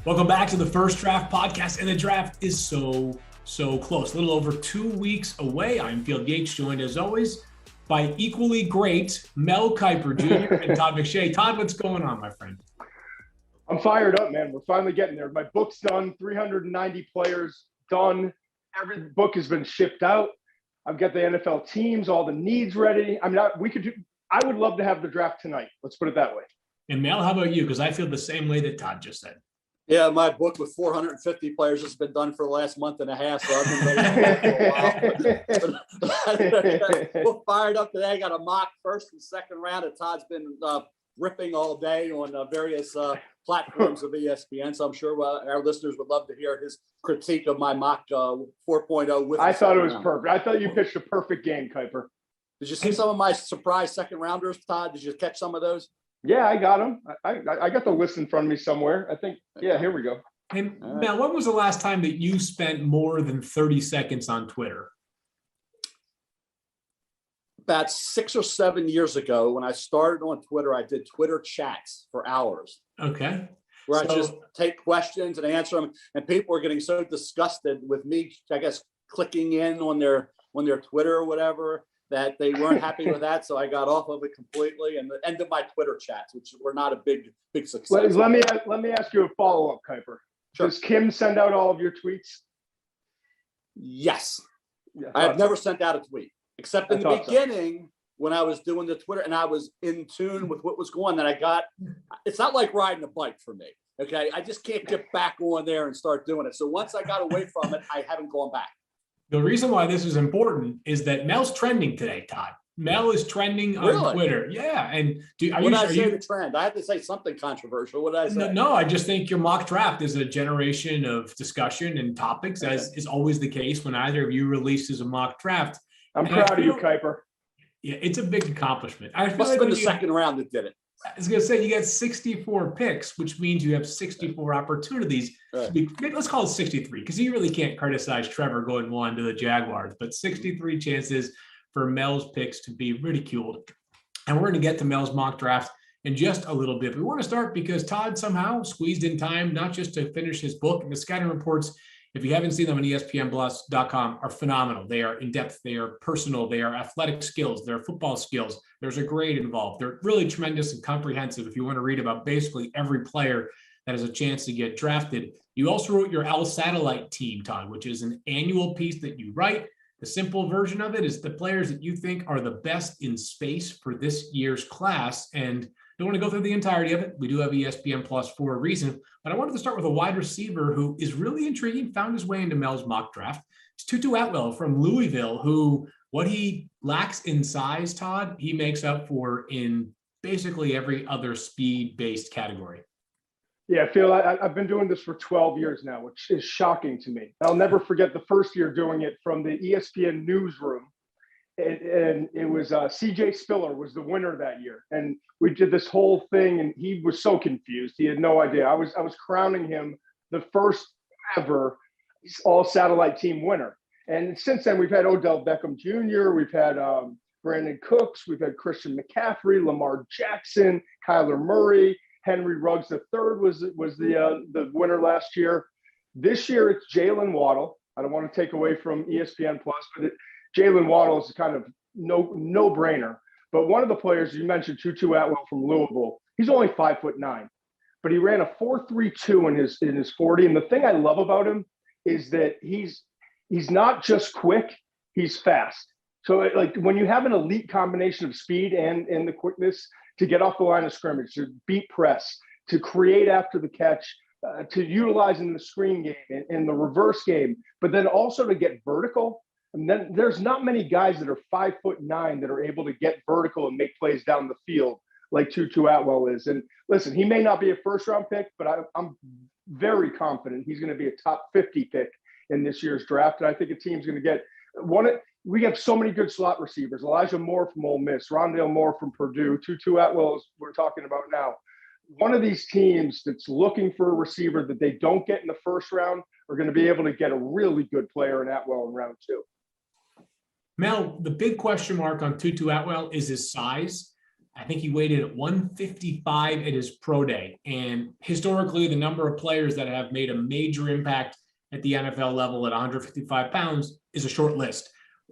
Welcome back to the First Draft Podcast, and the draft is so close. A little over 2 weeks away. I'm Field Yates, joined as always by equally great Mel Kiper Jr. and Todd McShay. Todd, what's going on, my friend? I'm fired up, man. We're finally getting there. My book's done, 390 players done. Every book has been shipped out. I've got the NFL teams, all the needs ready. I would love to have the draft tonight. Let's put it that way. And Mel, how about you? Because I feel the same way that Todd just said. Yeah, my book with 450 players has been done for the last month and a half, so I've been ready for a while. We're fired up today. I got a mock first and second round that Todd's been ripping all day on various platforms of ESPN, so I'm sure our listeners would love to hear his critique of my mock 4.0. I thought it was perfect. I thought you pitched a perfect game, Kiper. Did you see some of my surprise second rounders, Todd? Did you catch some of those? Yeah, I got them. I got the list in front of me somewhere. I think, yeah, here we go. And Mel, when was the last time that you spent more than 30 seconds on Twitter? About 6 or 7 years ago, when I started on Twitter, I did Twitter chats for hours. Okay. Where I just take questions and answer them. And people were getting so disgusted with me, I guess, clicking in on their Twitter or whatever, that they weren't happy with that. So I got off of it completely, and the end of my Twitter chats, which were not a big success. Let me ask you a follow-up, Kiper. Sure. Does Kim send out all of your tweets? Yes. Yeah, I have never sent out a tweet, except in the beginning when I was doing the Twitter and I was in tune with what was going on. That it's not like riding a bike for me. Okay. I just can't get back on there and start doing it. So once I got away from it, I haven't gone back. The reason why this is important is that Mel's trending today, Todd. Mel is trending on Twitter. Yeah. And what did I say the trend? I have to say something controversial. What did I say? No, I just think your mock draft is a generation of discussion and topics, as is always the case when either of you releases a mock draft. I'm proud of you, Kiper. Yeah, it's a big accomplishment. Must have been the second round that did it. I was going to say, you got 64 picks, which means you have 64 opportunities. Let's call it 63, because you really can't criticize Trevor going 1 to the Jaguars, but 63 chances for Mel's picks to be ridiculed. And we're going to get to Mel's mock draft in just a little bit. We want to start because Todd somehow squeezed in time, not just to finish his book, and the scouting reports, if you haven't seen them on ESPNplus.com, are phenomenal. They are in-depth, they are personal, they are athletic skills, they're football skills. There's a grade involved. They're really tremendous and comprehensive if you want to read about basically every player that has a chance to get drafted. You also wrote your Owl Satellite Team, Todd, which is an annual piece that you write. The simple version of it is the players that you think are the best in space for this year's class. And I don't want to go through the entirety of it. We do have ESPN Plus for a reason, but I wanted to start with a wide receiver who is really intriguing, found his way into Mel's mock draft. It's Tutu Atwell from Louisville, who what he lacks in size, Todd, he makes up for in basically every other speed-based category. Yeah, Phil, I've been doing this for 12 years now, which is shocking to me. I'll never forget the first year doing it from the ESPN newsroom. And it was CJ Spiller was the winner that year. And we did this whole thing, and he was so confused. He had no idea. I was crowning him the first ever all satellite team winner. And since then, we've had Odell Beckham Jr., we've had Brandon Cooks, we've had Christian McCaffrey, Lamar Jackson, Kyler Murray, Henry Ruggs III was the winner last year. This year, it's Jalen Waddle. I don't want to take away from ESPN Plus, but Jalen Waddle is kind of no-brainer. But one of the players you mentioned, Tutu Atwell from Louisville, he's only 5'9", but he ran a 4.32 in his 40. And the thing I love about him is that he's not just quick, he's fast. So like when you have an elite combination of speed and the quickness to get off the line of scrimmage, to beat press, to create after the catch, to utilize in the screen game, in the reverse game, but then also to get vertical. And then there's not many guys that are 5'9" that are able to get vertical and make plays down the field like Tutu Atwell is. And listen, he may not be a first-round pick, but I'm very confident he's going to be a top 50 pick in this year's draft. And I think a team's going to get one. We have so many good slot receivers. Elijah Moore from Ole Miss, Rondale Moore from Purdue, Tutu Atwell, as we're talking about now. One of these teams that's looking for a receiver that they don't get in the first round are going to be able to get a really good player in Atwell in round 2. Mel, the big question mark on Tutu Atwell is his size. I think he weighed in at 155 at his pro day. And historically, the number of players that have made a major impact at the NFL level at 155 pounds is a short list.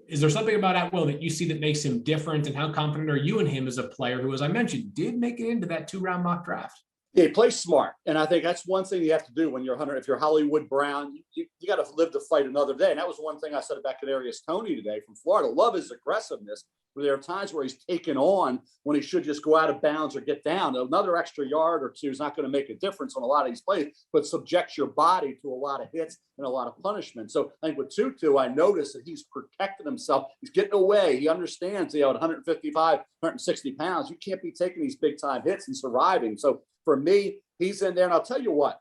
Is there something about Atwell that you see that makes him different? And how confident are you in him as a player who, as I mentioned, did make it into that 2-round mock draft? Yeah, he plays smart. And I think that's one thing you have to do when you're Hunter. If you're Hollywood Brown, you got to live to fight another day. And that was one thing I said about Kadarius Toney today from Florida. Love his aggressiveness, where there are times where he's taken on when he should just go out of bounds or get down. Another extra yard or two is not going to make a difference on a lot of these plays, but subjects your body to a lot of hits and a lot of punishment. So I think with Tutu, I noticed that he's protected himself. He's getting away. He understands, at 155, 160 pounds, you can't be taking these big time hits and surviving. So for me, he's in there. And I'll tell you what,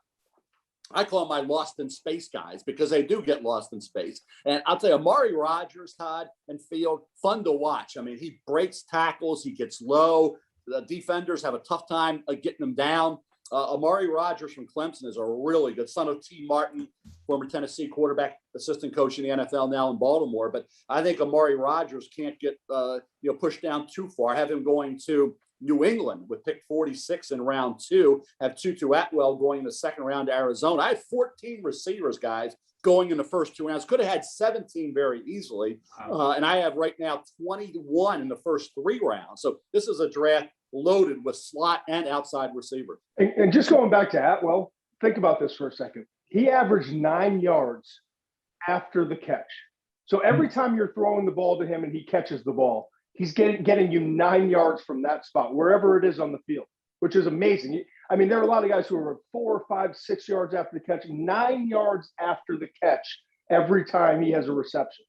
I call them my lost in space guys because they do get lost in space. And I'll tell you, Amari Rodgers, Todd, and Field, fun to watch. I mean, he breaks tackles. He gets low. The defenders have a tough time getting him down. Amari Rodgers from Clemson is a really good son of T. Martin, former Tennessee quarterback, assistant coach in the NFL now in Baltimore. But I think Amari Rodgers can't get pushed down too far. I have him going to New England with pick 46 in round 2, have Tutu Atwell going in the second round to Arizona. I have 14 receivers, guys, going in the first 2 rounds. Could have had 17 very easily. And I have right now 21 in the first 3 rounds. So this is a draft loaded with slot and outside receiver. And just going back to Atwell, think about this for a second. He averaged 9 yards after the catch. So every time you're throwing the ball to him and he catches the ball, he's getting you 9 yards from that spot, wherever it is on the field, which is amazing. I mean, there are a lot of guys who are 4, 5, 6 yards after the catch, 9 yards after the catch every time he has a reception.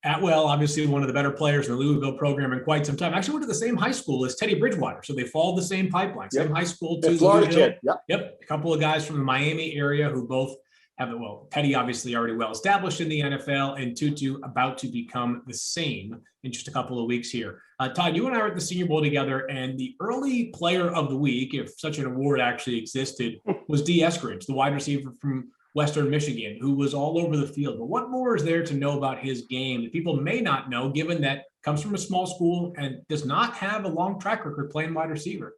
Atwell, obviously one of the better players in the Louisville program in quite some time. Actually went to the same high school as Teddy Bridgewater. So they followed the same pipeline, same high school to Florida Louisville. kid. Yep. A couple of guys from the Miami area who both have it. Well, Teddy obviously already well established in the NFL, and Tutu about to become the same in just a couple of weeks here. Todd, you and I were at the Senior Bowl together, and the early player of the week, if such an award actually existed, was D. Eskridge, the wide receiver from Western Michigan, who was all over the field. But what more is there to know about his game that people may not know, given that comes from a small school and does not have a long track record playing wide receiver?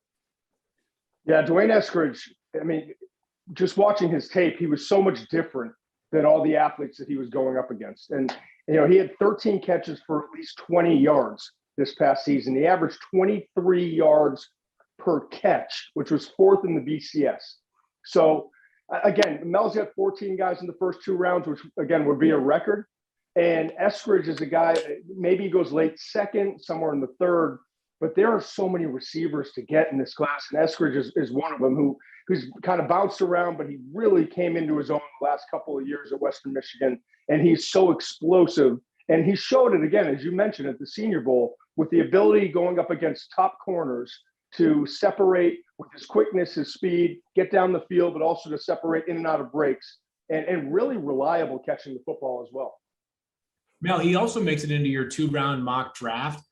Yeah, Dwayne Eskridge, I mean, just watching his tape, he was so much different than all the athletes that he was going up against. And, he had 13 catches for at least 20 yards this past season. He averaged 23 yards per catch, which was 4th in the BCS. So, again, Mel's got 14 guys in the first 2 rounds, which, again, would be a record. And Eskridge is a guy, maybe he goes late second, somewhere in the 3rd. But there are so many receivers to get in this class. And Eskridge is one of them who's kind of bounced around, but he really came into his own the last couple of years at Western Michigan. And he's so explosive. And he showed it again, as you mentioned, at the Senior Bowl, with the ability going up against top corners to separate with his quickness, his speed, get down the field, but also to separate in and out of breaks, and really reliable catching the football as well. Mel, he also makes it into your 2-round mock draft.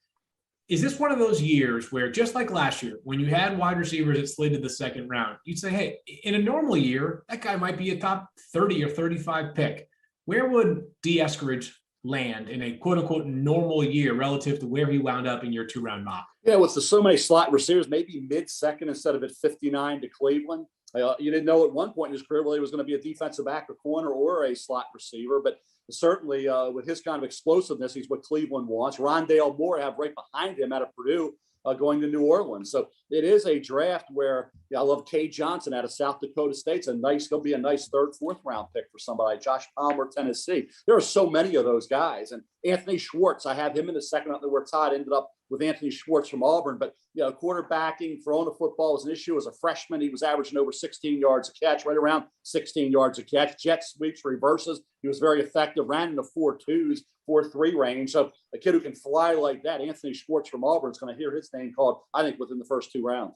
Is this one of those years where, just like last year, when you had wide receivers that slid to the 2nd round, you'd say, hey, in a normal year, that guy might be a top 30 or 35 pick. Where would D. Eskridge land in a quote-unquote normal year relative to where he wound up in your 2-round mock? Yeah, with so many slot receivers, maybe mid-second instead of at 59 to Cleveland. You didn't know at one point in his career whether he was going to be a defensive back, a corner, or a slot receiver. But certainly with his kind of explosiveness, he's what Cleveland wants. Rondale Moore have right behind him out of Purdue going to New Orleans. So it is a draft where I love Kay Johnson out of South Dakota State. He'll be a nice 3rd, 4th round pick for somebody. Josh Palmer, Tennessee. There are so many of those guys. And Anthony Schwartz, I have him in the 2nd round, where Todd ended up with Anthony Schwartz from Auburn. But, quarterbacking, throwing the football was an issue. As a freshman, he was averaging over 16 yards a catch, right around 16 yards a catch. Jet sweeps, reverses. He was very effective, ran in the 4.2s, 4.3 range. So a kid who can fly like that, Anthony Schwartz from Auburn, is going to hear his name called, I think, within the first 2 rounds.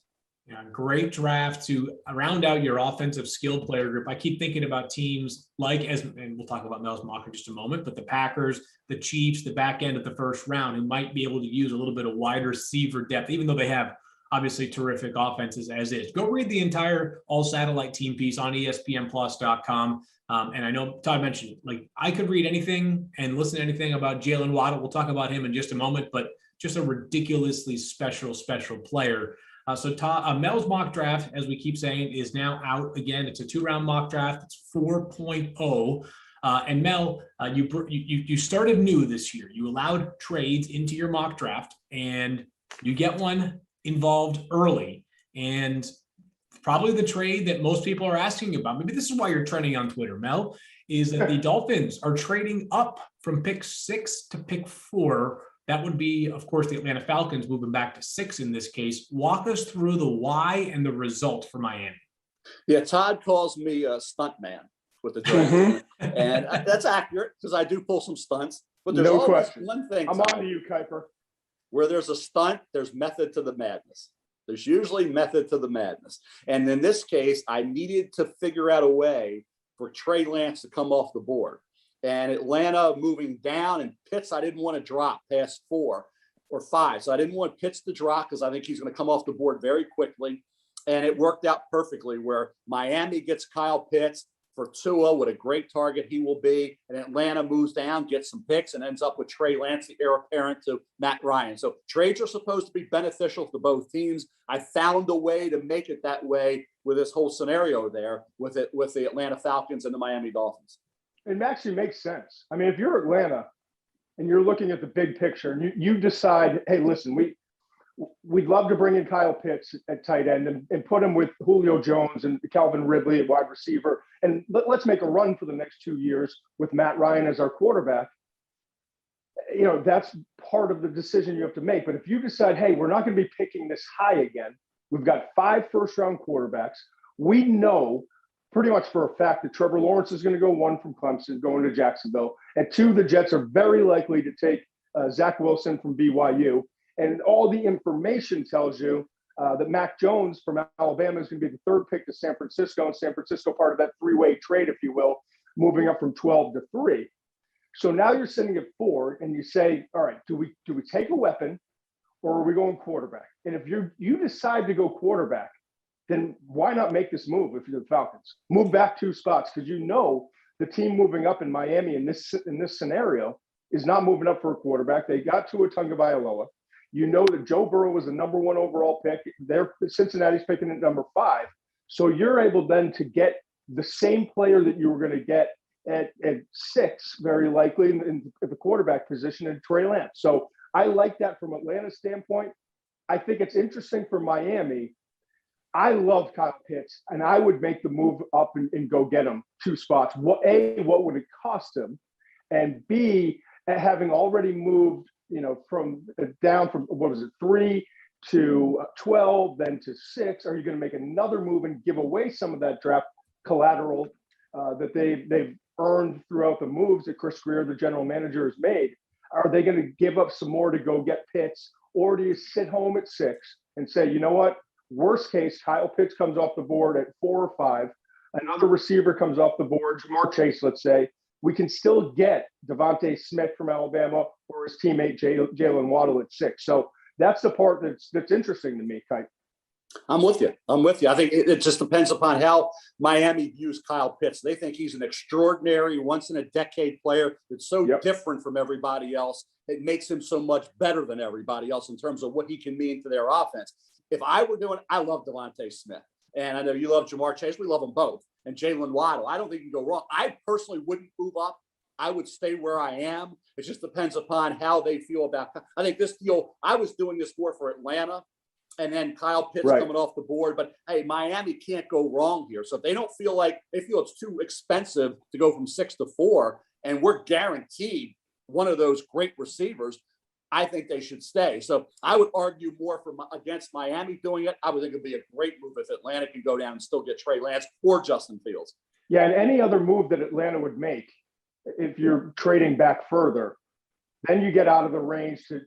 Yeah, great draft to round out your offensive skill player group. I keep thinking about teams like, and we'll talk about Mel's mock in just a moment, but the Packers, the Chiefs, the back end of the 1st round, who might be able to use a little bit of wide receiver depth, even though they have obviously terrific offenses as is. Go read the entire all satellite team piece on ESPNplus.com. And I know Todd mentioned, like, I could read anything and listen to anything about Jalen Waddle. We'll talk about him in just a moment, but just a ridiculously special player. So Mel's mock draft, as we keep saying, is now out again. It's a 2-round mock draft. It's 4.0. And Mel, you started new this year. You allowed trades into your mock draft, and you get one involved early. And probably the trade that most people are asking about, maybe this is why you're trending on Twitter, Mel, is that the Dolphins are trading up from pick 6 to pick 4. That would be, of course, the Atlanta Falcons moving back to 6 in this case. Walk us through the why and the result for Miami. Yeah, Todd calls me a stunt man with the draft. And that's accurate because I do pull some stunts. But there's No always question. one thing, I'm Todd, on to you, Kiper. where there's a stunt, there's method to the madness. There's usually method to the madness. And in this case, I needed to figure out a way for Trey Lance to come off the board. And Atlanta moving down, and Pitts, I didn't want to drop past 4 or 5. So I didn't want Pitts to drop because I think he's going to come off the board very quickly. And it worked out perfectly where Miami gets Kyle Pitts for Tua, what a great target he will be. And Atlanta moves down, gets some picks, and ends up with Trey Lance, the heir apparent to Matt Ryan. So trades are supposed to be beneficial to both teams. I found a way to make it that way with this whole scenario there with the Atlanta Falcons and the Miami Dolphins. It actually makes sense. I mean, if you're Atlanta and you're looking at the big picture and you decide, hey, listen, we'd love to bring in Kyle Pitts at tight end and put him with Julio Jones and Calvin Ridley at wide receiver. And let's make a run for the next 2 years with Matt Ryan as our quarterback. You know, that's part of the decision you have to make. But if you decide, hey, we're not going to be picking this high again, we've got 5 first-round quarterbacks. We know pretty much for a fact that Trevor Lawrence is going to go 1 from Clemson, going to Jacksonville. And 2, the Jets are very likely to take Zach Wilson from BYU. And all the information tells you that Mac Jones from Alabama is going to be the 3rd pick to San Francisco, and San Francisco part of that 3-way trade, if you will, moving up from 12 to 3. So now you're sitting at 4, and you say, all right, do we take a weapon, or are we going quarterback? And if you decide to go quarterback, then why not make this move if you're the Falcons? Move back 2 spots, because you know the team moving up in Miami in this scenario is not moving up for a quarterback. They got Tua Tagovailoa. You know that Joe Burrow was the number 1 overall pick. Cincinnati's picking at number 5. So you're able then to get the same player that you were going to get at 6, very likely in the quarterback position, in Trey Lance. So I like that from Atlanta's standpoint. I think it's interesting for Miami. I love Kyle Pitts, and I would make the move up and go get him 2 spots. What would it cost him? And B, having already moved, from down from, 3 to 12, then to 6, are you going to make another move and give away some of that draft collateral that they've earned throughout the moves that Chris Greer, the general manager, has made? Are they going to give up some more to go get Pitts, or do you sit home at 6 and say, you know what? Worst case, Kyle Pitts comes off the board at 4 or 5. Another receiver comes off the board, Jamar Chase, let's say. We can still get Devontae Smith from Alabama or his teammate Jalen Waddle at 6. So that's the part that's interesting to me, Kite. I'm with you. I think it just depends upon how Miami views Kyle Pitts. They think he's an extraordinary, once-in-a-decade player that's so different from everybody else. It makes him so much better than everybody else in terms of what he can mean to their offense. If I were doing, I love Devontae Smith. And I know you love Jamar Chase. We love them both. And Jalen Waddle. I don't think you can go wrong. I personally wouldn't move up. I would stay where I am. It just depends upon how they feel about. I think this deal, I was doing this more for Atlanta and then Kyle Pitts coming off the board. But, hey, Miami can't go wrong here. So if they feel it's too expensive to go from 6 to 4, and we're guaranteed one of those great receivers, I think they should stay. So I would argue more against Miami doing it. I would think it'd be a great move if Atlanta can go down and still get Trey Lance or Justin Fields. Yeah, and any other move that Atlanta would make, if you're trading back further, then you get out of the range to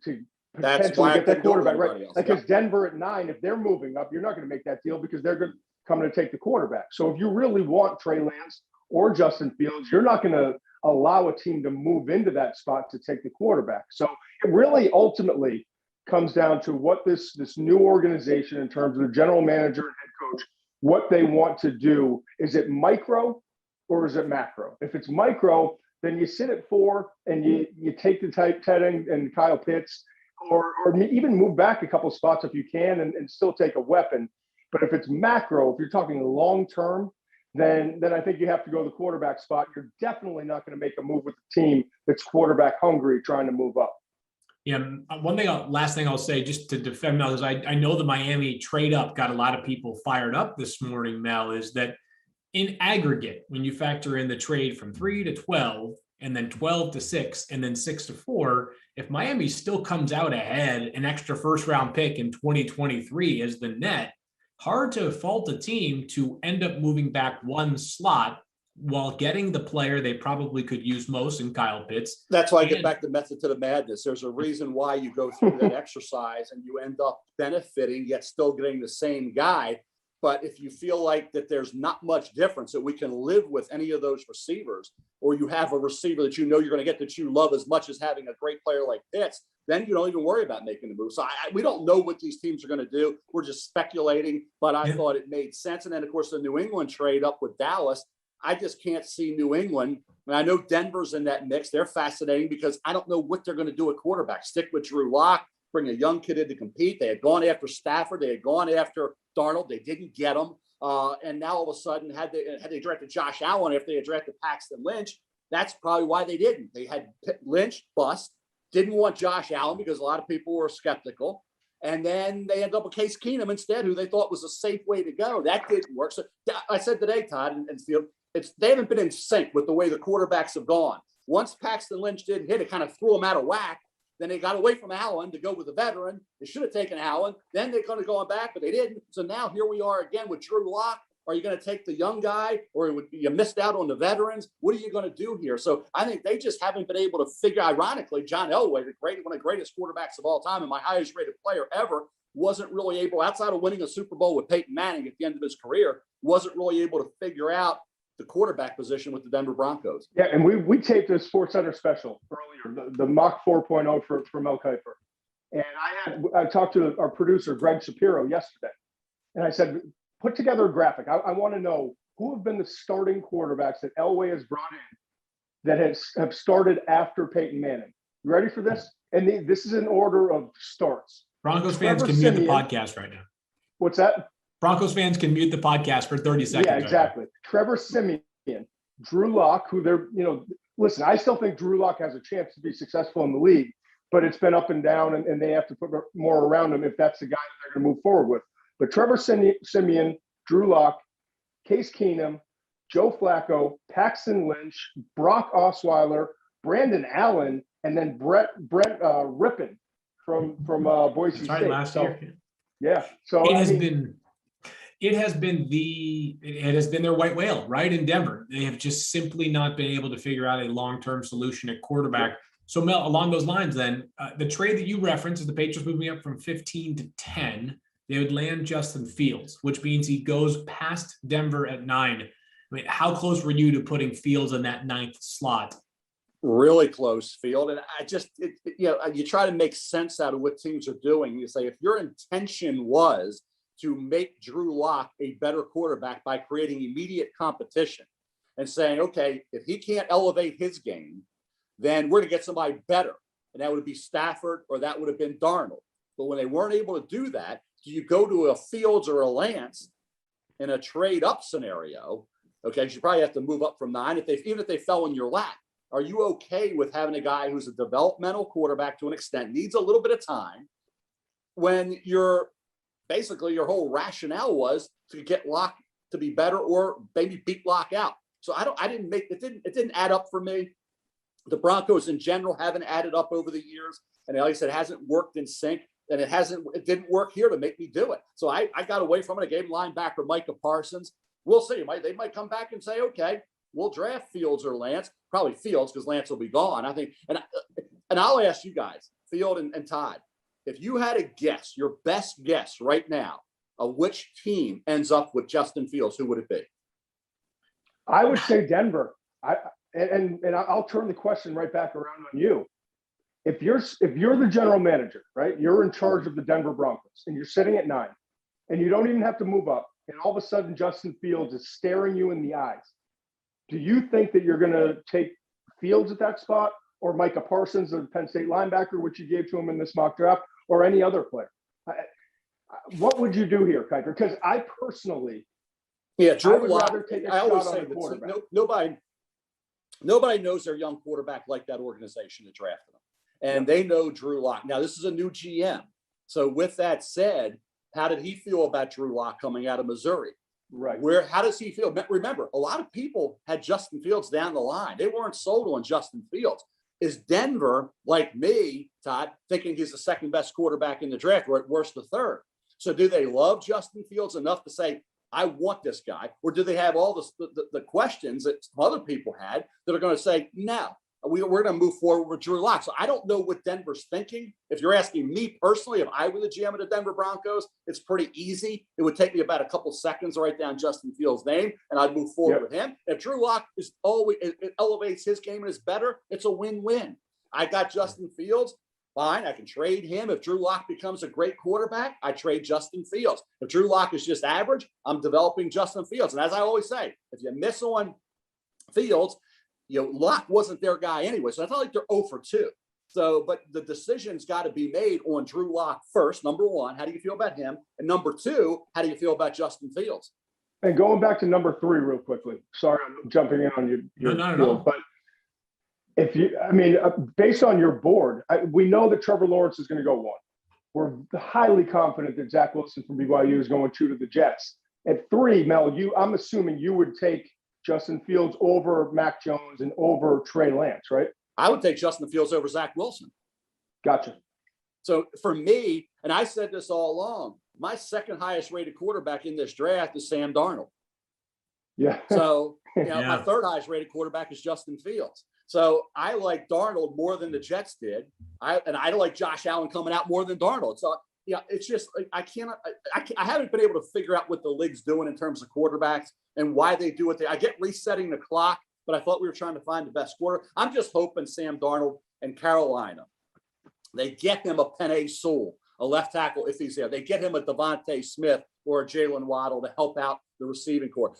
potentially get that quarterback, right? Because Denver at 9, if they're moving up, you're not going to make that deal because they're going to come to take the quarterback. So if you really want Trey Lance or Justin Fields, you're not going to allow a team to move into that spot to take the quarterback. So it really ultimately comes down to what this new organization, in terms of the general manager and head coach, what they want to do. Is it micro or is it macro? If it's micro, then you sit at 4 and you take the tight end and Kyle Pitts. or even move back a couple spots if you can and still take a weapon. But if it's macro, if you're talking long term, then I think you have to go the quarterback spot. You're definitely not going to make a move with a team that's quarterback hungry trying to move up. Yeah, last thing I'll say just to defend Mel is I know the Miami trade up got a lot of people fired up this morning, Mel, is that in aggregate, when you factor in the trade from 3 to 12 and then 12 to 6 and then 6 to 4, if Miami still comes out ahead, an extra first round pick in 2023 as the net, hard to fault a team to end up moving back one slot while getting the player they probably could use most in Kyle Pitts. That's why I get back to method to the madness. There's a reason why you go through that exercise and you end up benefiting, yet still getting the same guy. But if you feel like that there's not much difference, that we can live with any of those receivers, or you have a receiver that you know you're going to get that you love as much as having a great player like Pitts, then you don't even worry about making the move. So we don't know what these teams are going to do. We're just speculating, but I thought it made sense. And then, of course, the New England trade up with Dallas. I just can't see New England. And I know Denver's in that mix. They're fascinating because I don't know what they're going to do at quarterback. Stick with Drew Lock, bring a young kid in to compete. They had gone after Stafford. They had gone after Darnold. They didn't get him. And now all of a sudden, had they drafted Josh Allen, if they had drafted Paxton Lynch, that's probably why they didn't. They had Lynch bust, didn't want Josh Allen because a lot of people were skeptical. And then they ended up with Case Keenum instead, who they thought was a safe way to go. That didn't work. So I said today, Todd and Field, they haven't been in sync with the way the quarterbacks have gone. Once Paxton Lynch didn't hit, it kind of threw them out of whack. Then they got away from Allen to go with a veteran. They should have taken Allen. Then they're going to go back, but they didn't. So now here we are again with Drew Lock. Are you going to take the young guy, or you missed out on the veterans? What are you going to do here? So I think they just haven't been able to figure. Ironically, John Elway, one of the greatest quarterbacks of all time and my highest rated player ever, wasn't really able, outside of winning a Super Bowl with Peyton Manning at the end of his career, wasn't really able to figure out the quarterback position with the Denver Broncos. Yeah, and we taped a Sports Center special earlier, the mock 4.0 for Mel Kiper. And I talked to our producer, Greg Shapiro, yesterday. And I said, put together a graphic. I want to know who have been the starting quarterbacks that Elway has brought in that have started after Peyton Manning. You ready for this? And this is in order of starts. Broncos fans can mute the podcast right now. What's that? Broncos fans can mute the podcast for 30 seconds. Yeah, exactly. Right, Trevor Siemian, Drew Lock, who listen, I still think Drew Lock has a chance to be successful in the league, but it's been up and down, and they have to put more around him if that's the guy that they're going to move forward with. But Trevor Siemian, Drew Lock, Case Keenum, Joe Flacco, Paxton Lynch, Brock Osweiler, Brandon Allen, and then Brett Rippon from Boise State. Last year. Yeah. So it has been their white whale right in Denver. They have just simply not been able to figure out a long-term solution at quarterback. So Mel, along those lines, then the trade that you referenced is the Patriots moving up from 15 to 10. They would land Justin Fields, which means he goes past Denver at 9. I mean, how close were you to putting Fields in that 9th slot? Really close, Field. And I just, you try to make sense out of what teams are doing. You say, if your intention was to make Drew Lock a better quarterback by creating immediate competition and saying, okay, if he can't elevate his game, then we're going to get somebody better. And that would be Stafford, or that would have been Darnold. But when they weren't able to do that, do you go to a Fields or a Lance in a trade up scenario? Okay, you probably have to move up from 9 even if they fell in your lap. Are you okay with having a guy who's a developmental quarterback to an extent, needs a little bit of time, when basically your whole rationale was to get Lock to be better or maybe beat Lock out? So it didn't add up for me. The Broncos in general haven't added up over the years. And like I said, it hasn't worked in sync. And it didn't work here to make me do it. So I got away from it. I gave linebacker Micah Parsons. We'll see. They might come back and say, okay, we'll draft Fields or Lance. Probably Fields, because Lance will be gone, I think. And I'll ask you guys, Field and Todd, if you had a guess, your best guess right now of which team ends up with Justin Fields, who would it be? I would say Denver. And I'll turn the question right back around on you. If you're the general manager, right, you're in charge of the Denver Broncos, and you're sitting at 9, and you don't even have to move up, and all of a sudden Justin Fields is staring you in the eyes, do you think that you're going to take Fields at that spot, or Micah Parsons, the Penn State linebacker, which you gave to him in this mock draft, or any other player? What would you do here, Kiper? Because I personally, Drew would Lock. rather take a I shot always on say the quarterback. that nobody knows their young quarterback like that organization that drafted him, and they know Drew Lock. Now this is a new GM, so with that said, how did he feel about Drew Lock coming out of Missouri? Right. How does he feel? Remember, a lot of people had Justin Fields down the line. They weren't sold on Justin Fields. Is Denver, like me, Todd, thinking he's the second best quarterback in the draft, or at worst the third? So do they love Justin Fields enough to say, I want this guy? Or do they have all the questions that some other people had that are going to say, no, we're going to move forward with Drew Lock? So I don't know what Denver's thinking. If you're asking me personally, if I were the GM of the Denver Broncos, it's pretty easy. It would take me about a couple seconds to write down Justin Fields' name, and I'd move forward with him. If Drew Lock is always, it elevates his game and is better, it's a win-win. I got Justin Fields. Fine, I can trade him. If Drew Lock becomes a great quarterback, I trade Justin Fields. If Drew Lock is just average, I'm developing Justin Fields. And as I always say, if you miss on Fields, Lock wasn't their guy anyway. So it's not like they're 0 for 2. So, but the decision's got to be made on Drew Lock first. Number one, how do you feel about him? And number two, how do you feel about Justin Fields? And going back to number 3 real quickly. Sorry, I'm jumping in on your field, but based on your board, we know that Trevor Lawrence is going to go 1. We're highly confident that Zach Wilson from BYU is going 2 to the Jets. At 3, Mel, I'm assuming you would take Justin Fields over Mac Jones and over Trey Lance, right? I would take Justin Fields over Zach Wilson. Gotcha. So for me, and I said this all along, my second highest rated quarterback in this draft is Sam Darnold. Yeah. So my third highest rated quarterback is Justin Fields. So I like Darnold more than the Jets did. I like Josh Allen coming out more than Darnold. So it's just I haven't been able to figure out what the league's doing in terms of quarterbacks and why they do what I get resetting the clock, but I thought we were trying to find the best quarter. I'm just hoping Sam Darnold and Carolina, they get him a Penei Sewell, a left tackle if he's there. They get him a Devontae Smith or a Jalen Waddle to help out the receiving corps.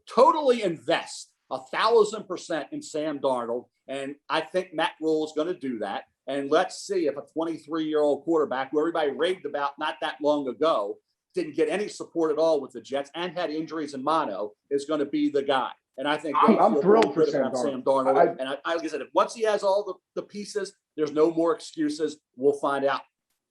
Totally invest 1,000% in Sam Darnold, and I think Matt Rule is going to do that. And let's see if a 23-year-old quarterback, who everybody raved about not that long ago, didn't get any support at all with the Jets and had injuries in mono, is going to be the guy. And I think I'm thrilled for Sam Darnold. Like I said, once he has all the pieces, there's no more excuses. We'll find out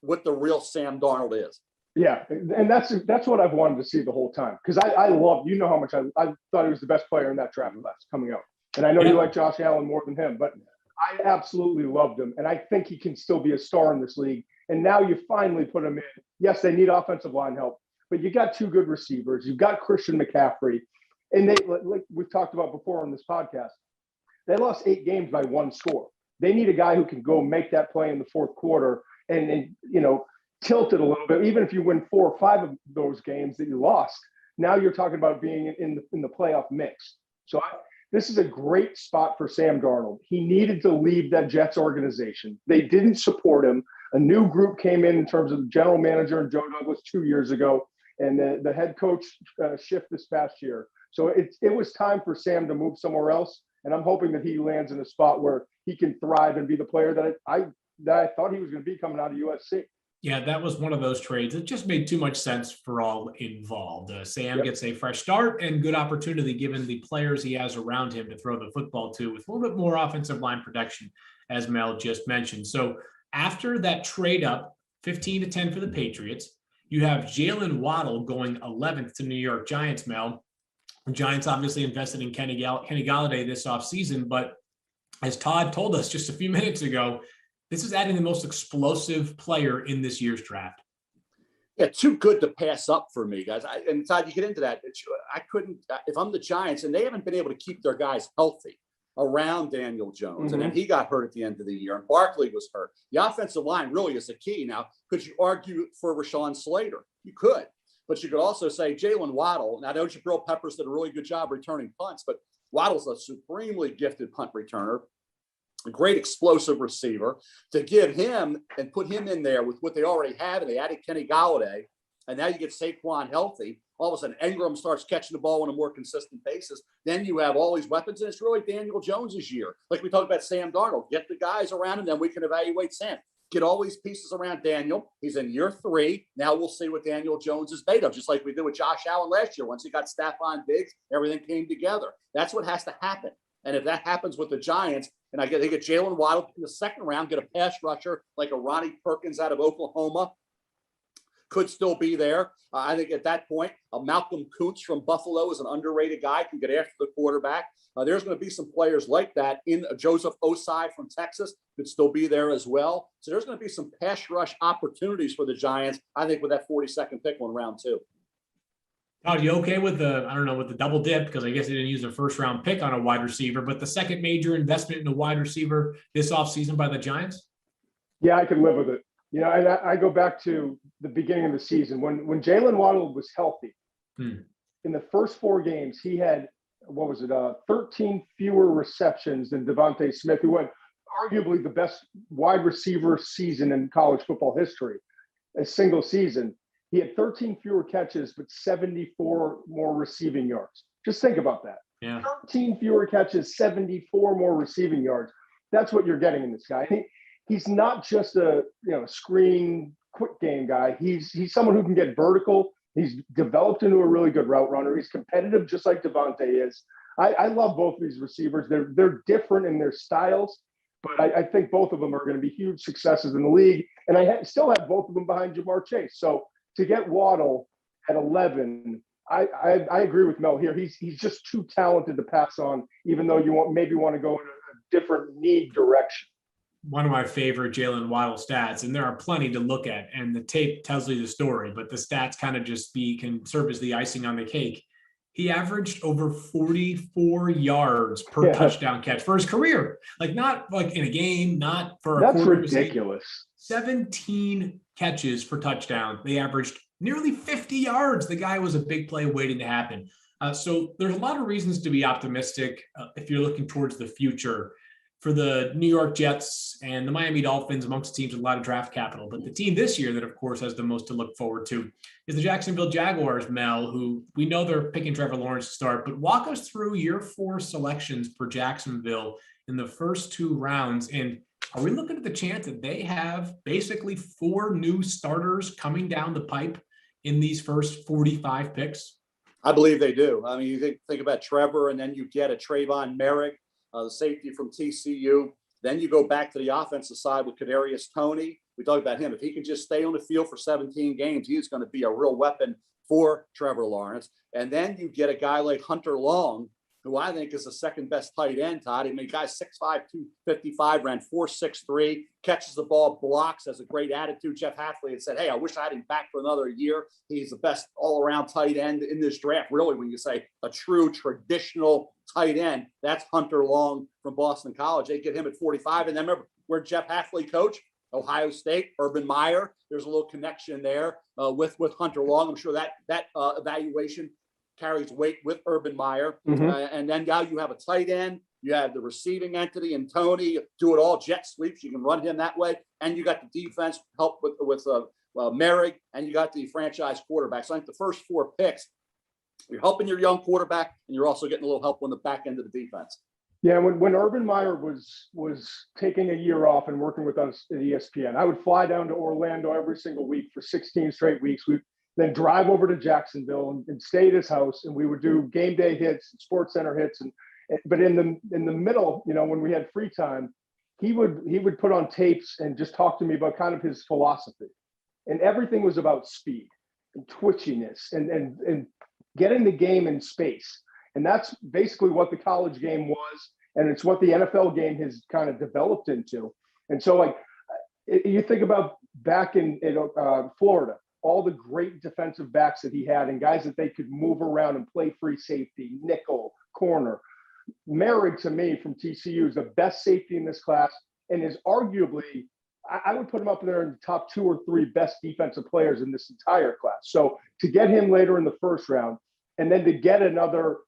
what the real Sam Darnold is. Yeah, and that's what I've wanted to see the whole time, because I love, how much I thought he was the best player in that draft class coming out. And I know you like Josh Allen more than him, but I absolutely loved him. And I think he can still be a star in this league. And now you finally put him in. Yes, they need offensive line help, but you got 2 good receivers. You've got Christian McCaffrey. And they, like we've talked about before on this podcast, they lost 8 games by 1 score. They need a guy who can go make that play in the fourth quarter and tilt it a little bit. Even if you win 4 or 5 of those games that you lost, now you're talking about being in the playoff mix. So this is a great spot for Sam Darnold. He needed to leave that Jets organization. They didn't support him. A new group came in terms of the general manager and Joe Douglas 2 years ago, and the head coach shift this past year. So it was time for Sam to move somewhere else, and I'm hoping that he lands in a spot where he can thrive and be the player that I thought he was going to be coming out of USC. Yeah, that was one of those trades. It just made too much sense for all involved. Sam gets a fresh start and good opportunity given the players he has around him to throw the football to with a little bit more offensive line protection, as Mel just mentioned. So after that trade up, 15-10 for the Patriots, you have Jalen Waddle going 11th to New York Giants, Mel. The Giants obviously invested in Kenny Galladay this offseason, but as Todd told us just a few minutes ago, this is adding the most explosive player in this year's draft. Yeah, too good to pass up for me, guys. And Todd, you get into that. I couldn't, if I'm the Giants, and they haven't been able to keep their guys healthy around Daniel Jones. And then he got hurt at the end of the year, and Barkley was hurt. The offensive line really is the key. Now, could you argue for Rashawn Slater? You could. But you could also say Jalen Waddle. Now, I know Jabril Peppers did a really good job returning punts, but Waddle's a supremely gifted punt returner, a great explosive receiver. To give him and put him in there with what they already have, and they added Kenny Galladay, and now you get Saquon healthy, all of a sudden Ingram starts catching the ball on a more consistent basis. Then you have all these weapons, and it's really Daniel Jones's year. Like we talked about Sam Darnold. Get the guys around him, then we can evaluate Sam. Get all these pieces around Daniel. He's in year 3. Now we'll see what Daniel Jones is made of, just like we did with Josh Allen last year. Once he got Stephon Diggs, everything came together. That's what has to happen. And if that happens with the Giants, and they get Jalen Waddle in the second round, get a pass rusher like a Ronnie Perkins out of Oklahoma, could still be there. I think at that point, Malcolm Kuntz from Buffalo is an underrated guy, can get after the quarterback. There's going to be some players like that. In Joseph Osai from Texas could still be there as well. So there's going to be some pass rush opportunities for the Giants, I think, with that 42nd pick on round 2. Todd, you okay with the double dip? Because I guess they didn't use a first round pick on a wide receiver, but the second major investment in a wide receiver this offseason by the Giants? Yeah, I can live with it. You know, and I go back to the beginning of the season when Jalen Waddle was healthy. In the first 4 games, he had 13 fewer receptions than Devontae Smith, who had arguably the best wide receiver season in college football history, a single season. He had 13 fewer catches, but 74 more receiving yards. Just think about that. Yeah. 13 fewer catches, 74 more receiving yards. That's what you're getting in this guy. He's not just a screen quick game guy. He's someone who can get vertical. He's developed into a really good route runner. He's competitive, just like Devontae is. I love both of these receivers. They're different in their styles, but I think both of them are going to be huge successes in the league. And I still have both of them behind Jamar Chase. So to get Waddle at 11, I agree with Mel here. He's just too talented to pass on, even though you maybe want to go in a different need direction. One of my favorite Jalen Waddle stats, and there are plenty to look at, and the tape tells you the story, but the stats kind of can serve as the icing on the cake. He averaged over 44 yards per touchdown catch for his career. Like, not like in a game, not for a quarter. That's ridiculous. 17 catches per touchdown. They averaged nearly 50 yards. The guy was a big play waiting to happen. So there's a lot of reasons to be optimistic if you're looking towards the future for the New York Jets and the Miami Dolphins, amongst teams with a lot of draft capital. But the team this year that, of course, has the most to look forward to is the Jacksonville Jaguars, Mel, who we know they're picking Trevor Lawrence to start. But walk us through your 4 selections for Jacksonville in the first 2 rounds. And are we looking at the chance that they have basically 4 new starters coming down the pipe in these first 45 picks? I believe they do. I mean, you think about Trevor, and then you get a Trayvon Merrick, the safety from TCU. Then you go back to the offensive side with Kadarius Toney. We talked about him. If he can just stay on the field for 17 games, he's going to be a real weapon for Trevor Lawrence. And then you get a guy like Hunter Long, who I think is the second best tight end, Todd. I mean, guy's 6'5", 255, ran 4.63, catches the ball, blocks, has a great attitude. Jeff Hafley had said, hey, I wish I had him back for another year. He's the best all-around tight end in this draft. Really, when you say a true traditional tight end, that's Hunter Long from Boston College. They get him at 45. And then remember, where Jeff Hafley coached? Ohio State, Urban Meyer. There's a little connection there with Hunter Long. I'm sure that evaluation carries weight with Urban Meyer. And then now you have a tight end. You have the receiving entity and Toney, do it all, jet sweeps. You can run him that way. And you got the defense help with Merrick, and you got the franchise quarterback. So I think the first 4 picks, you're helping your young quarterback, and you're also getting a little help on the back end of the defense. Yeah, when Urban Meyer was taking a year off and working with us at ESPN, I would fly down to Orlando every single week for 16 straight weeks. We'd then drive over to Jacksonville and stay at his house, and we would do game day hits, and Sports Center hits, but in the middle, when we had free time, he would put on tapes and just talk to me about kind of his philosophy, and everything was about speed and twitchiness and getting the game in space. And that's basically what the college game was. And it's what the NFL game has kind of developed into. And so you think about back in Florida, all the great defensive backs that he had and guys that they could move around and play free safety, nickel, corner. Merrick, to me, from TCU, is the best safety in this class and is arguably, I would put him up there in the top 2 or 3 best defensive players in this entire class. So to get him later in the first round, and then to get another,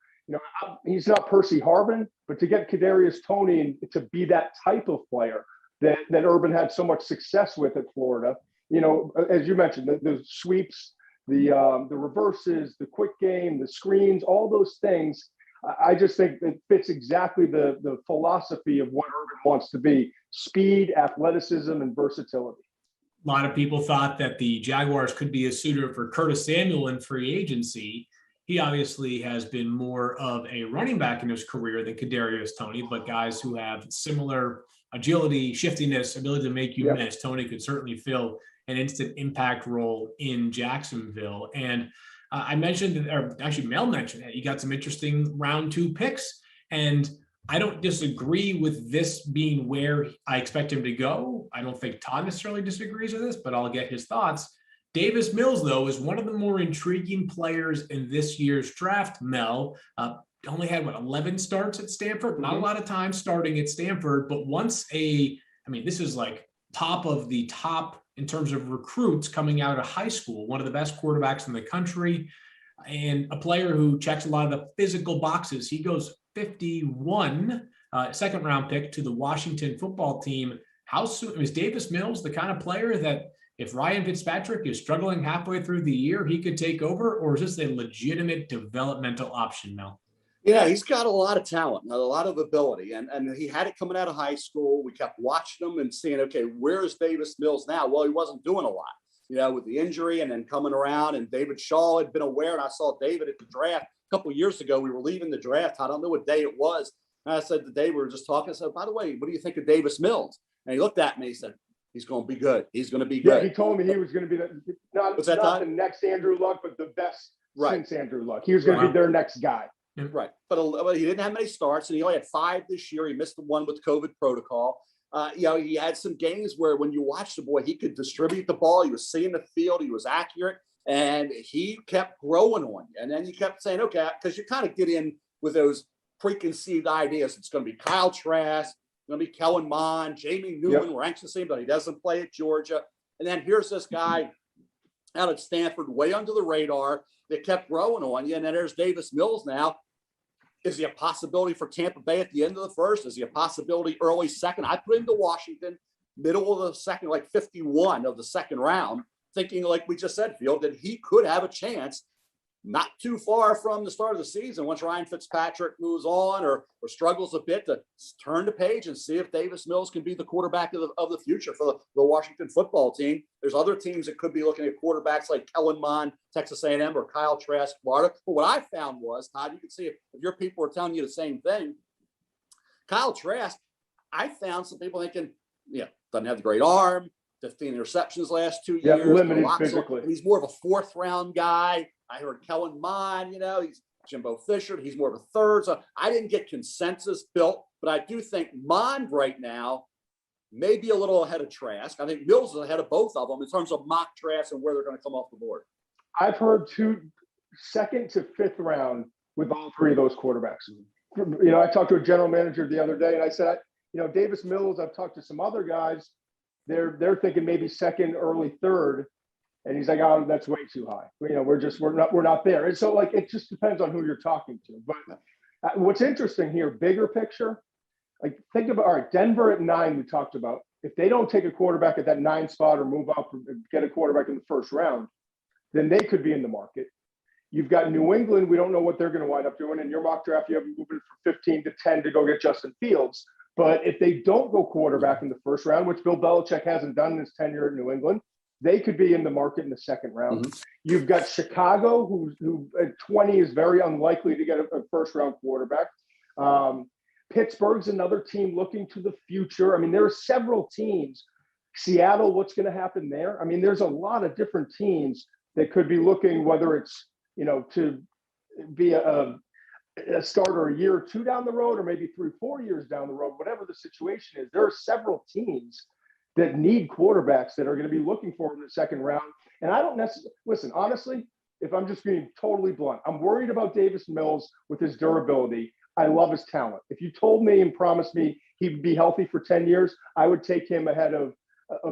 he's not Percy Harvin, but to get Kadarius Toney and to be that type of player that Urban had so much success with at Florida, as you mentioned, the sweeps, the reverses, the quick game, the screens, all those things. I just think it fits exactly the philosophy of what Urban wants to be: speed, athleticism, and versatility. A lot of people thought that the Jaguars could be a suitor for Curtis Samuel in free agency. He obviously has been more of a running back in his career than Kadarius Toney, but guys who have similar agility, shiftiness, ability to make you miss. Toney could certainly fill an instant impact role in Jacksonville. And I mentioned, or actually Mel mentioned that you got some interesting round 2 picks. And I don't disagree with this being where I expect him to go. I don't think Todd necessarily disagrees with this, but I'll get his thoughts. Davis Mills, though, is one of the more intriguing players in this year's draft, Mel. Only had, 11 starts at Stanford? Not a lot of time starting at Stanford, but this is like top of the top in terms of recruits coming out of high school, one of the best quarterbacks in the country, and a player who checks a lot of the physical boxes. He goes 51, second round pick to the Washington football team. How soon is Davis Mills the kind of player that if Ryan Fitzpatrick is struggling halfway through the year, he could take over, or is this a legitimate developmental option, Mel? Yeah, he's got a lot of talent, a lot of ability, and he had it coming out of high school. We kept watching him and seeing, okay, where's Davis Mills now? Well, he wasn't doing a lot, with the injury and then coming around. And David Shaw had been aware, and I saw David at the draft a couple of years ago. We were leaving the draft. I don't know what day it was. And I said to Dave, we were just talking. I said, by the way, what do you think of Davis Mills? And he looked at me. He said, he's going to be good. He's going to be good. Yeah, he told me he was going to be not the next Andrew Luck, but the best since Andrew Luck. He was going to be their next guy. Right. But he didn't have many starts, and he only had 5 this year. He missed the one with COVID protocol. He had some games where when you watch the boy, he could distribute the ball. He was seeing the field. He was accurate, and he kept growing on you. And then you kept saying, okay, because you kind of get in with those preconceived ideas. It's going to be Kyle Trask, it's going to be Kellen Mond, Jamie Newman. We're anxious to see him, but he doesn't play at Georgia. And then here's this guy out at Stanford, way under the radar, that kept growing on you. And then there's Davis Mills now. Is he a possibility for Tampa Bay at the end of the first? Is he a possibility early second? I put him to Washington, middle of the second, like 51 of the second round, thinking, like we just said, Field, that he could have a chance not too far from the start of the season, once Ryan Fitzpatrick moves on or struggles a bit, to turn the page and see if Davis Mills can be the quarterback of the future for the Washington football team. There's other teams that could be looking at quarterbacks like Kellen Mond, Texas A&M, or Kyle Trask, Florida. But what I found was, Todd, you can see if your people are telling you the same thing. Kyle Trask, I found some people thinking, doesn't have the great arm, 15 interceptions last 2 years. Limited physically. He's more of a 4th round guy. I heard Kellen Mond, he's Jimbo Fisher. He's more of a 3rd. So I didn't get consensus built, but I do think Mond right now may be a little ahead of Trask. I think Mills is ahead of both of them in terms of mock Trask and where they're going to come off the board. I've heard 2nd to 5th round with all 3 of those quarterbacks. I talked to a general manager the other day, and I said, Davis Mills, I've talked to some other guys. They're thinking maybe 2nd, early 3rd. And he's like, oh, that's way too high. We're not there. And so it just depends on who you're talking to. But what's interesting here, bigger picture, think about, all right, Denver at 9, we talked about. If they don't take a quarterback at that 9 spot or move up or get a quarterback in the first round, then they could be in the market. You've got New England. We don't know what they're going to wind up doing. In your mock draft, you have them moving from 15 to 10 to go get Justin Fields. But if they don't go quarterback in the first round, which Bill Belichick hasn't done in his tenure at New England, they could be in the market in the 2nd round. Mm-hmm. You've got Chicago, who at 20 is very unlikely to get a first-round quarterback. Pittsburgh's another team looking to the future. I mean, there are several teams. Seattle, what's going to happen there? I mean, there's a lot of different teams that could be looking, whether it's, to be a starter a year or 2 down the road, or maybe 3-4 years down the road, whatever the situation is. There are several teams that need quarterbacks that are going to be looking for in the 2nd round. And I don't necessarily, listen, honestly, if I'm just being totally blunt, I'm worried about Davis Mills with his durability. I love his talent. If you told me and promised me he'd be healthy for 10 years, I would take him ahead of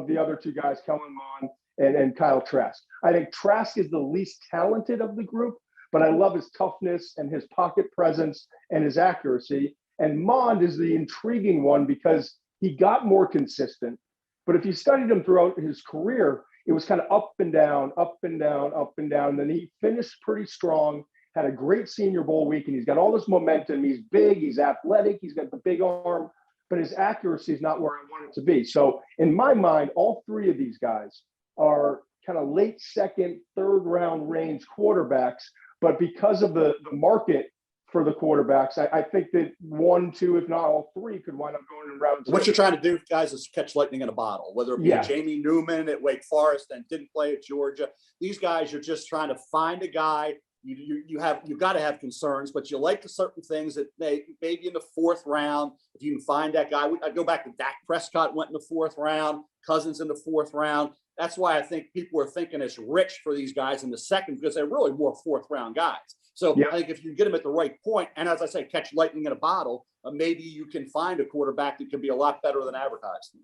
the other 2 guys, Kellen Mond and Kyle Trask. I think Trask is the least talented of the group, but I love his toughness and his pocket presence and his accuracy. And Mond is the intriguing one because he got more consistent. But if you studied him throughout his career, it was kind of up and down, up and down, up and down. And then he finished pretty strong, had a great Senior Bowl week, and he's got all this momentum. He's big, he's athletic, he's got the big arm, but his accuracy is not where I want it to be. So in my mind, all three of these guys are kind of late second, third round range quarterbacks. But because of the market for the quarterbacks, I think that 1, 2, if not all three, could wind up going in round 2. What you're trying to do, guys, is catch lightning in a bottle, whether it be Jamie Newman at Wake Forest and didn't play at Georgia. These guys, you're just trying to find a guy. You've got to have concerns, but you like certain things that maybe in the 4th round, if you can find that guy. I go back to Dak Prescott went in the 4th round, Cousins in the 4th round. That's why I think people are thinking it's rich for these guys in the 2nd, because they're really more 4th round guys. So I think if you get them at the right point, and as I say, catch lightning in a bottle, maybe you can find a quarterback that can be a lot better than advertised.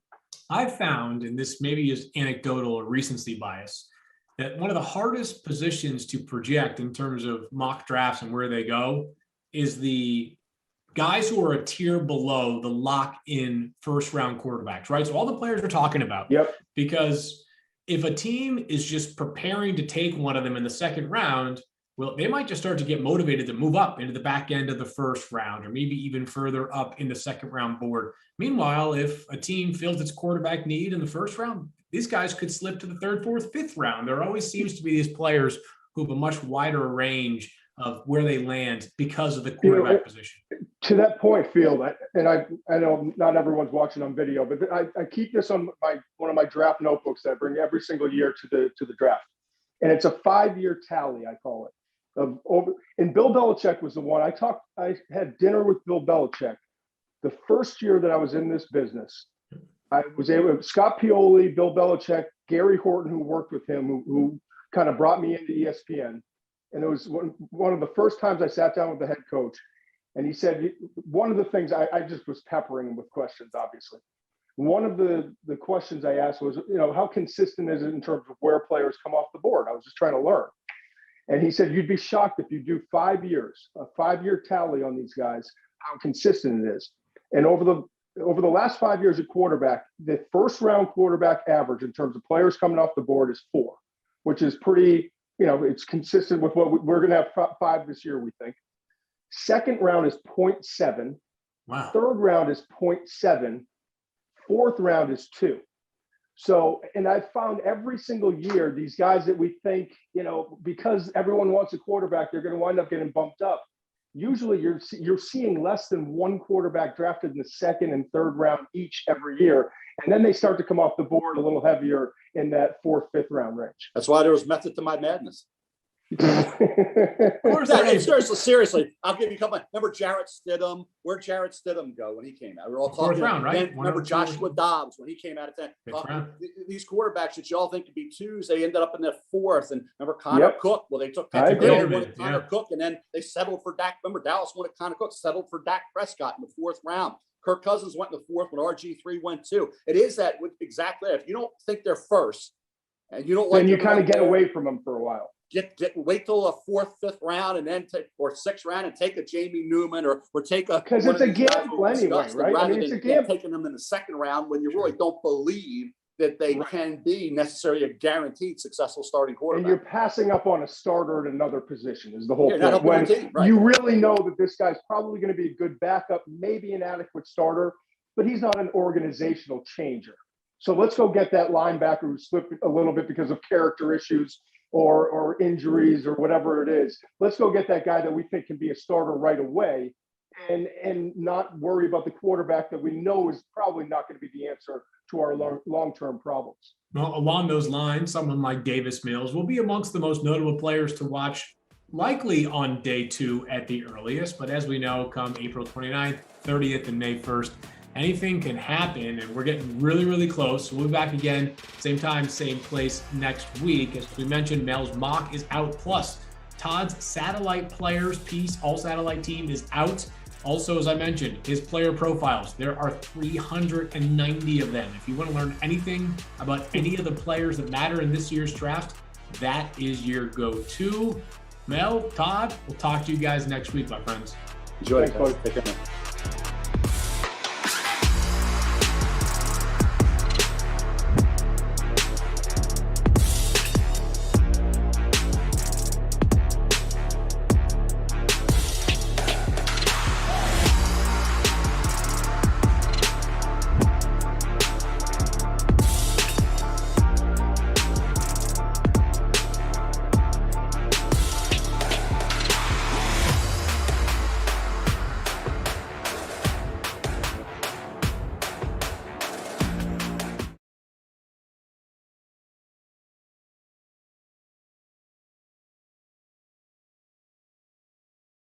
I've found, and this maybe is anecdotal or recency bias, that one of the hardest positions to project in terms of mock drafts and where they go is the guys who are a tier below the lock-in first-round quarterbacks, right? So all the players we're talking about. Yep. Because if a team is just preparing to take one of them in the 2nd round, well, they might just start to get motivated to move up into the back end of the 1st round, or maybe even further up in the 2nd round board. Meanwhile, if a team feels its quarterback need in the 1st round, these guys could slip to the 3rd, 4th, 5th round. There always seems to be these players who have a much wider range of where they land because of the quarterback position. To that point, Field, I know not everyone's watching on video, but I keep this on one of my draft notebooks that I bring every single year to the draft, and it's a 5-year tally, I call it. And Bill Belichick was the one I had dinner with Bill Belichick the first year that I was in this business. I was able, Scott Pioli, Bill Belichick, Gary Horton, who worked with him, who kind of brought me into ESPN. And it was one of the first times I sat down with the head coach. And he said, one of the things I just was peppering him with questions, obviously. One of the questions I asked was, how consistent is it in terms of where players come off the board? I was just trying to learn. And he said, you'd be shocked if you do 5 years, a 5-year tally on these guys, how consistent it is. And over the last 5 years at quarterback, the 1st round quarterback average in terms of players coming off the board is 4, which is pretty, it's consistent with what we're going to have 5 this year, we think. 2nd round is 0.7. Wow. 3rd round is 0.7. 4th round is 2. So, and I've found every single year, these guys that we think, because everyone wants a quarterback, they're going to wind up getting bumped up. Usually you're seeing less than 1 quarterback drafted in the 2nd and 3rd round each every year. And then they start to come off the board a little heavier in that 4th, 5th round range. That's why there was method to my madness. Of course, seriously, I'll give you a couple. Remember Jarrett Stidham? Where'd Jarrett Stidham go when he came out? We were all talking. 4th round, right? Remember Joshua Dobbs when he came out at 10. These quarterbacks that you all think could be 2s, they ended up in the 4th. And remember Connor Cook? Well, they took Connor Cook, and then they settled for Dak. Remember Dallas wanted Connor Cook, settled for Dak Prescott in the 4th round. Kirk Cousins went in the 4th when RG3 went 2. It is that exactly. If you don't think they're 1st, and you don't like, then you kind of get away from them for a while. Wait till a 4th, 5th round, and then or 6th round, and take a Jamie Newman or take a, because it's a gamble anyway, right? Rather than taking them in the 2nd round when you really don't believe that they can be necessarily a guaranteed successful starting quarterback. And you're passing up on a starter at another position is the whole point. When you really know that this guy's probably going to be a good backup, maybe an adequate starter, but he's not an organizational changer. So let's go get that linebacker who slipped a little bit because of character issues or injuries or whatever it is. Let's go get that guy that we think can be a starter right away and not worry about the quarterback that we know is probably not going to be the answer to our long-term problems. Well, along those lines, someone like Davis Mills will be amongst the most notable players to watch, likely on day 2 at the earliest. But as we know, come April 29th, 30th, and May 1st, anything can happen, and we're getting really, really close. We'll be back again, same time, same place next week. As we mentioned, Mel's mock is out, plus Todd's satellite players piece, all satellite team, is out. Also, as I mentioned, his player profiles, there are 390 of them. If you want to learn anything about any of the players that matter in this year's draft, that is your go-to. Mel, Todd, we'll talk to you guys next week, my friends. Enjoy it. Take care.